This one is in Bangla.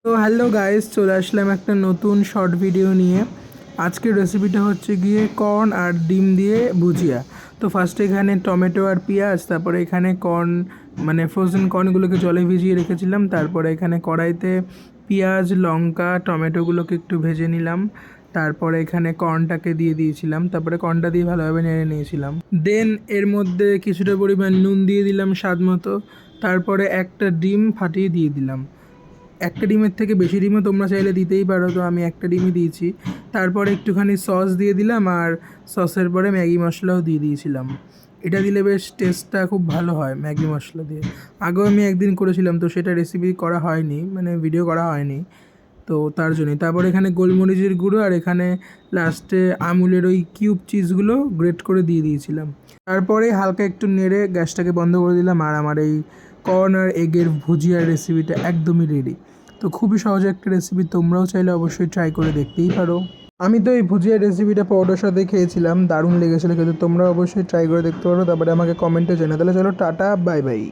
তো হ্যালো গাইস, চলে আসলাম একটা নতুন শর্ট ভিডিও নিয়ে। আজকের রেসিপিটা হচ্ছে গিয়ে কর্ন আর ডিম দিয়ে ভুজিয়া। তো ফার্স্টে এখানে টমেটো আর পেঁয়াজ, তারপরে এখানে কর্ন মানে ফ্রোজেন কর্নগুলোকে জলে ভিজিয়ে রেখেছিলাম। তারপরে এখানে কড়াইতে পেঁয়াজ, লঙ্কা, টমেটোগুলোকে একটু ভেজে নিলাম। তারপরে এখানে কর্নটাকে দিয়ে দিয়েছিলাম, তারপরে কর্নটা দিয়ে ভালোভাবে নেড়ে নিয়েছিলাম। দেন এর মধ্যে কিছুটা পরিমাণ নুন দিয়ে দিলাম স্বাদ মতো। তারপরে একটা ডিম ফাটিয়ে দিয়ে দিলাম। একটা ডিমের থেকে বেশি ডিমও তোমরা চাইলে দিতেই পারো, তো আমি একটা ডিমই দিয়েছি। তারপরে একটুখানি সস দিয়ে দিলাম, আর সসের পরে ম্যাগি মশলাও দিয়ে দিয়েছিলাম। এটা দিলে বেশ টেস্টটা খুব ভালো হয় ম্যাগি মশলা দিয়ে। আগেও আমি একদিন করেছিলাম, তো সেটা রেসিপি করা হয়নি, মানে ভিডিও করা হয়নি, তো তার জন্যই। তারপর এখানে গোলমরিচের গুঁড়ো আর এখানে লাস্টে আমুলের ওই কিউব চিজগুলো গ্রেট করে দিয়ে দিয়েছিলাম। তারপরে হালকা একটু নেড়ে গ্যাসটাকে বন্ধ করে দিলাম, আর আমার এই কর্ন আর এগের ভুজিয়ার রেসিপিটা একদমই রেডি। তো খুবই সহজ একটা রেসিপি, তোমরাও চাইলে অবশ্যই ট্রাই করে দেখতেই পারো। আমি তো এই ভুজিয়ার রেসিপিটা পাউডার সাথে খেয়েছিলাম, দারুণ লেগেছিলো, কিন্তু তোমরা অবশ্যই ট্রাই করে দেখতে পারো। তারপরে আমাকে কমেন্টে জানাও। তাহলে চলো, টাটা, বাই বাই।